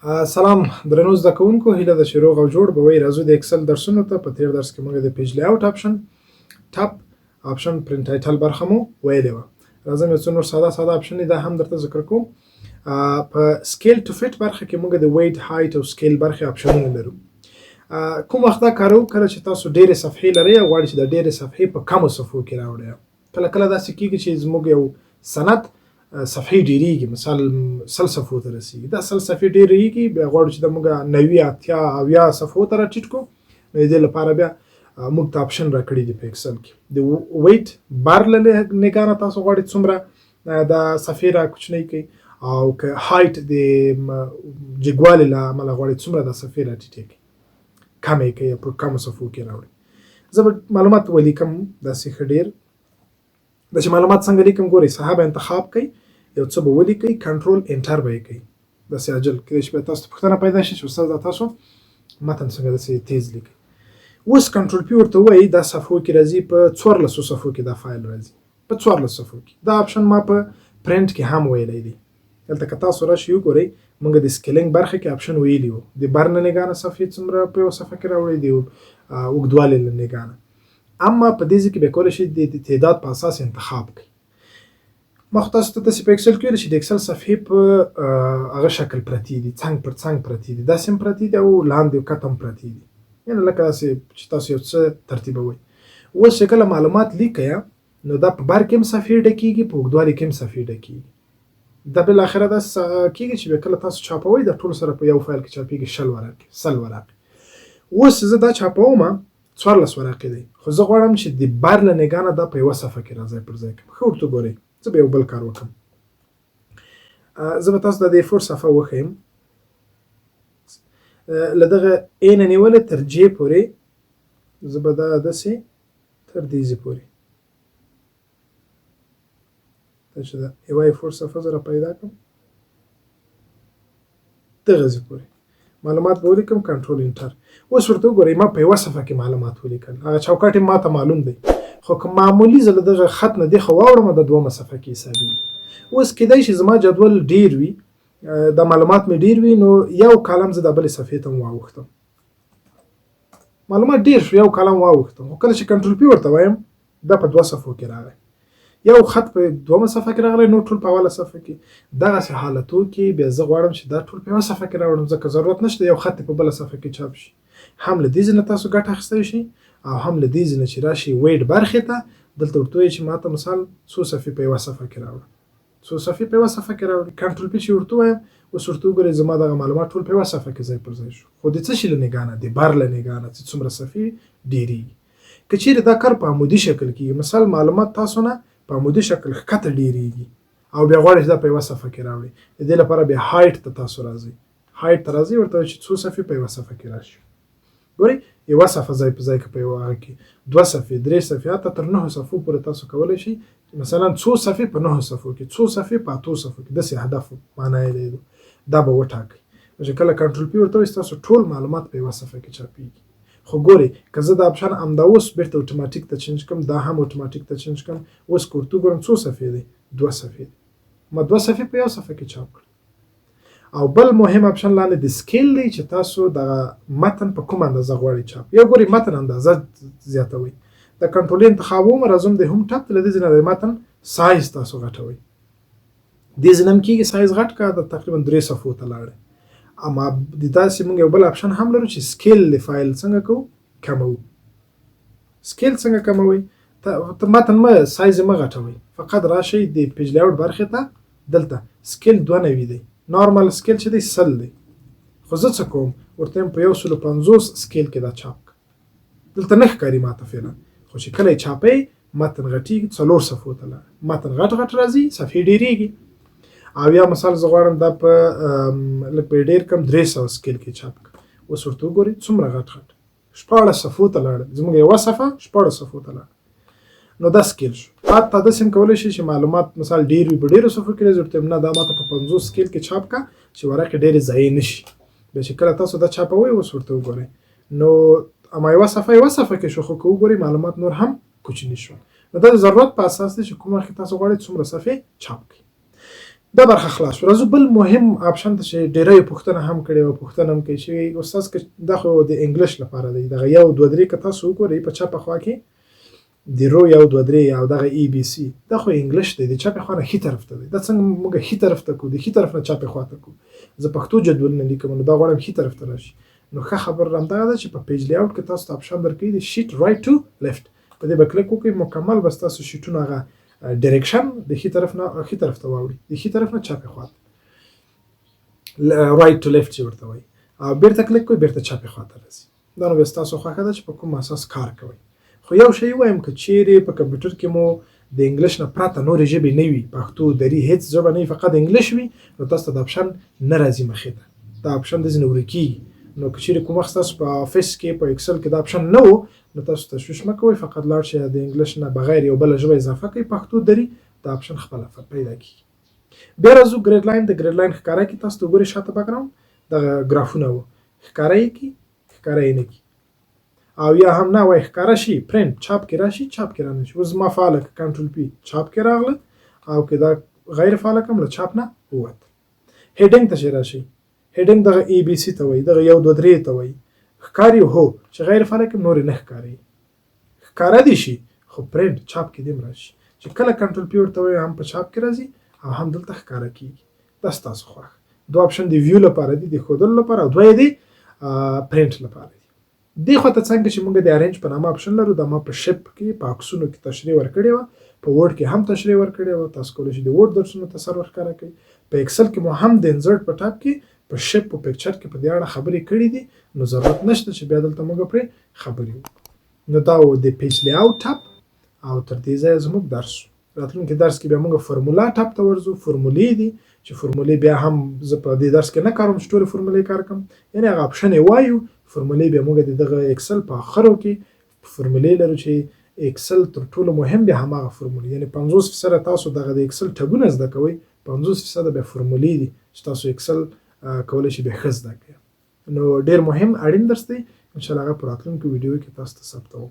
سلام درنو زده کوونکو، هیله ده چې روغ او جوړ به وئ. راځو د اکسل درسونو ته. په تېر درس کې موږ د پیج لیاوټ آپشن، ټاپ آپشن، پرنټ ټایټل برخه مو ویلې وه. راځم یو څو نور ساده آپشن دا هم درته ذکر کوم. په سکیل ټو فټ برخه کې موږ د ویټ، هایټ او سکیل برخې آپشنونه لرو. کوم وخت دا کارو؟ کله چې تاسو ډېرې صفحې لرئ او غواړئ چې د ډېرې صفحې په کمو صفحو کې راوړئ. کله کله داسې کېږي چې زموږ یو سند صفحې ډېرېږي، مثال 100 صفحو ته رسېږي. دا 100 صفحې ډېرېږي، بیا غواړو چې د موږ 90 80 اویا صفحو ته راټیټ کړو. نو د دې لپاره بیا موږ ته آپشن راکړي دي په اکسل کې د ویټ بار له نګاه نه تاسو غواړئ څومره د صفحې را کوچنۍ کړئ، او که هایټ د جګوالي له امله غواړئ څومره د صفحې را ټیټې کړئ، کمې کړئ، په کمو صفحو کې راوړئ. زه به معلومات ولیکم داسې ښه ډېر. دا چې معلومات څنګه لیکم ګورئ، صحابه انتخاب کړئ، یو څه به ولیکئ، کنټرول انټر به یې کړئ. داسې عجل کېدای شي تاسو ته پوښتنه پیدا شي چې استاد دا تاسو متن څنګه داسې تیز لیکئ. اوس کنټرول پی ورته ووایي دا صفحو کې راځي، په 1400 صفحو کې دا فایل راځي، په 1400 صفحو کې. دا آپشن ما په پرنټ کې هم ویلی دی. دلته که تاسو راشئ وګورئ، موږ د سکیلینګ برخه کې آپشن ویلي وو، د بر نه نګاه نه صفحې څومره په یوه صفحه کې راوړئ، د اوږدوالي له نګاه نه. اما په دې ځای کې بیا کولی شئ د تعداد په اساس انتخاب کړئ. ما خو تاسو ته داسې په اکسل کې ویل چې د اکسل صفحې په هغه شکل پرتې دي، څنګ پر څنګ پرتې دي، داسې هم پرتې دي او لاندې او کته هم پرتې دي، یعنې لکه داسې چې تاسو یو څه ترتیبوئ. اوس چې کله معلومات لیکئ، نو دا په بر کې هم صفحې ډکېږي، په اوږدوالي کې هم صفحې ډکېږي. دا بالاخره داسې کېږي چې بیا کله تاسو چاپوئ، د ټولو سره په یو فایل کې چاپېږي 100 ورقې. اوس زه دا چاپوم 14 ورقې دی، خو زه غواړم چې د بر له نګاه نه دا په یوه صفحه کې راځي پر ځای کړم. ښه ورته ګورئ، زه به یو بل کار وکړم. زه به تاسو ته د A4 صفحه وښیم. له دغه A نه نیولې تر J پورې زه به دا داسې تر دې ځای پورې، دا چې دا یوه A4 صفحه زه را پیدا کړم، دغه ځای پورې معلومات به ولیکم، کنټرول انټر. اوس ورته وګورئ، ما په یوه صفحه کې معلومات ولیکل، هغه چوکاټ یې ما ته معلوم دی، خو که معمولي زه له دغه خط نه دېخوا واوړم د دویمه صفحه کې حسابېږي. اوس کېدای شي زما جدول ډېر وي، د معلومات مې ډېر وي، نو یو کالم زه د بلې صفحې ته هم واوښتم، معلومات ډېر شو، یو کالم واوښتم، خو کله چې کنټرول پی ورته وایم دا په 2 صفحو کې راغی، یو خط په 2مه صفحه کې راغلی، نو ټول په اوله صفحه کې. دغسې حالتو کې بیا زه غواړم چې دا ټول په یوه صفحه کې راوړم، ځکه ضرورت نشته یو خط په بله صفحه کې چاپ شي. هم له دې ځای نه تاسو ګټه اخیستی شئ، او هم له دې ځای نه چې راشئ ویټ برخې ته، دلته ورته وایي چې ما ته مثال څو صفحې په یوه صفحه کې راوړه، څو صفحې په یوه صفحه کې راوړي. کنټرول پی چې ورته ووایم، اوس ورته وګورئ زما دغه معلومات ټول په یوه صفحه کې ځای پر ځای شو، خو د څه شي له نګاه نه، د بر له نګاه نه چې څومره صفحې ډېرېږي. که چیرې دا کار په عمودي شکل کېږي، مثال معلومات تاسو نه په عمودي شکل ښکته ډېرېږي او بیا غواړئ چې دا په یوه صفحه کې راوړئ، د دې لپاره بیا هایټ ته تاسو راځئ، هایټ ته راځئ، ورته وایئ چې څو صفحې په یوه صفحه کې راشي. ګورئ یوه صفحه ځای په ځای که په یوه هغه کې 2 صفحې 3 صفحې حتی تر 9 صفحو پورې تاسو کولی شئ، مثلا څو صفحې په 9 صفحو کې، څو صفحې په 8 صفحو کې، داسې هدف معنا یې دی، دا به وټاکئ. چې کله کنټرول پی ورته وایئ ستاسو ټول معلومات په یوه صفحه کې چاپېږي. خو ګورئ که زه دا آپشن همدا اوس بیرته اتوماتیک ته چینج کړم، دا هم اتوماتیک ته چینج کړم، اوس که ورته وګورم څو صفحې دی، 2 صفحې دی، ما 2 صفحې په یوه صفحه کې چاپ کړل. او بل مهم آپشن لاندې د سکیل دی چې تاسو د متن په کوم اندازه غواړئ چاپ. یو ګورئ متن اندازه زیاتوئ، د کنټرول انتخابوم، راځم د هم ټاپ له دې ځای نه د متن سایز تاسو غټوئ، دې ځای نه هم کېږي سایز غټ کړه، د تقریبا 3 صفحو ته لاړئ. اما د داسې موږ یو بل آپشن هم لرو چې سکیل د فایل څنګه کوو، کموو. سکیل څنګه کموئ؟ متن سایز مه غټوئ، فقط راشئ د پیج لیاوټ برخې ته، دلته سکیل 92 دی، نارمل سکیل چې دی 100 دی، خو زه څه کوم ورته یم په 150 سکیل کې دا چاپ کړه، دلته نه ښکاري ماته فعلا، خو چې کله یې چاپئ متن غټېږي، 4 صفحو ته لاړ، متن غټ راځي، صفحې ډېرېږي. او یا مثال زه غواړم دا په لږ په ډېر کم 300 سکیل کې چاپ کړه، اوس ورته وګورئ څومره غټ 14 صفحو ته لاړ، زموږ یوه صفحه 14 صفحو ته لاړ، نو دا سکیل شو. حتی داسې هم کولی شئ چې معلومات مثال ډېر وي، په ډېرو صفحو کې راځي، ورته نه دا ماته په 50 سکیل کې چاپ کړه چې ورقې ډېرې ضایع نه شي. بیا چې کله تاسو دا چاپوئ، اوس ورته وګورئ، نو اما یوه صفحه کې شو، خو که وګورئ معلومات نور هم کوچني شول. نو دا د ضرورت په اساس دی چې کوم وخت تاسو غواړئ څومره صفحې چاپ کړئ. دا برخه خلاص راځو بل مهم آپشن ته چې ډیری پوښتنه هم کړې او پوښتنه هم کوي چې استاد که دا خو د انګلیش لپاره دی دغه یو دوه درې که تاسو وګورئ په چپه خوا کې د رو یو دوه درې او دغه ای بي سي دا خو انګلیش دی د چپې خوا نه ښي طرف ته دی دا څنګه موږ ښي طرف ته کوو د ښي طرف نه چپې خوا ته کوو زه پښتو جدولونه لیکم نو دا غواړم ښي طرف ته راشي نو ښه خبره همدغه ده چې په پیج لیاوټ کې تاسو ته آپشن درکوي د شیټ رایټ ټو لیفټ په دې به کلیک وکړئ مکمل به ستاسو شیټونه هغه ډایرکشن د ښي طرف نه ښي طرف ته واوړي د ښي طرف نه چپې خوا ته رایټ ټو لیفټ چې ورته وایي او بیرته کلیک کوئ بیرته چپې خوا ته راځي دا نو بیا ستاسو خوښه ده چې په کوم اساس کار کوئ خو یو شی وایم که چیرې په کمپیوټر کې مو د انګلیش نه پرته نورې ژبې نه وي پښتو دري هېڅ ژبه نه وي فقط انګلیش وي نو تاسو ته د آپشن نه راځي مخې ته دا آپشن داسې نه ورکېږي نو که چیرې کوم وخت تاسو په افس کې په اکسل کې دا آپشن نه و نو تاسو تشویش مه کوئ فقط لاړ شئ د انګلیش نه بغیر یو بله ژبه اضافه کوئ پښتو دري دا آپشن خپله پیدا کېږي بیا راځو ګریډ لاین د ګریډ لاین ښکاره کړي تاسو ته وګورئ شاته بیکګراوند دغه ګرافونه وو ښکاره یې کړي ښکاره یې نه کړي او یا هم نه وای ښکاره شي پرنټ چاپ کې راشي چاپ کې رانه شي اوس زما فعاله کنټرول پی چاپ کې راغله او که دا غیر فعاله کړم له چاپ نه ووت هیډینګ ته چې راشي هیډینګ دغه ای بي سي ته وایي دغه یو دوه درې ته وایي ښکاري هو چې غیر فعاله کړم نورې نه ښکاري ښکاره دي شي خو پرنټ چاپ کې دې هم راشي چې کله کنټرول پی ورته وایي هم په چاپ کې راځي او هم دلته ښکاره کېږي دا ستاسو خوښ دوه آپشن د ویو لپاره دي د ښودلو لپاره او دوه یې دي پرنټ لپاره دي دې خوا ته څنګه چې موږ د ارینج په نامه آپشن لرو دا ما په شپ کې په عکسونو کې تشریح ورکړې وه په ورډ کې هم تشریح ورکړې وه تاسو کولی شئ د ورډ درسونو تصور ښکاره کړئ په اکسل کې مو هم د انزرټ په ټاب کې په شپ او پکچر کې په دې اړه خبرې کړې دي نو ضرورت نشته چې بیا دلته موږ پرې خبرې وکړو نو دا و د پیج لیاوټ ټاب او تر دې ځایه زموږ درس راتلونکي درس کې بیا موږ فرمولا ټاب ته ورځو فرمولې دي چې فرمولې بیا هم زه په دې درس کې نه کاروم چې ټولې فرمولې کار کوم یعنې هغه آپشن یې وایو فرمولې بیا موږ د دغه اکسل په آخرو کې فرمولې لرو چې اکسل تر ټولو مهم بیا هماغه فرمولې یعنې 50% تاسو دغه د اکسل ټګونه زده کوئ 50% بیا فرمولې دي چې تاسو اکسل کولی شئ بیا ښه زده کړئ نو ډېر مهم اړین درس دی انشاءالله هغه په راتلونکو ویډیو کې تاسو ته ثبتوم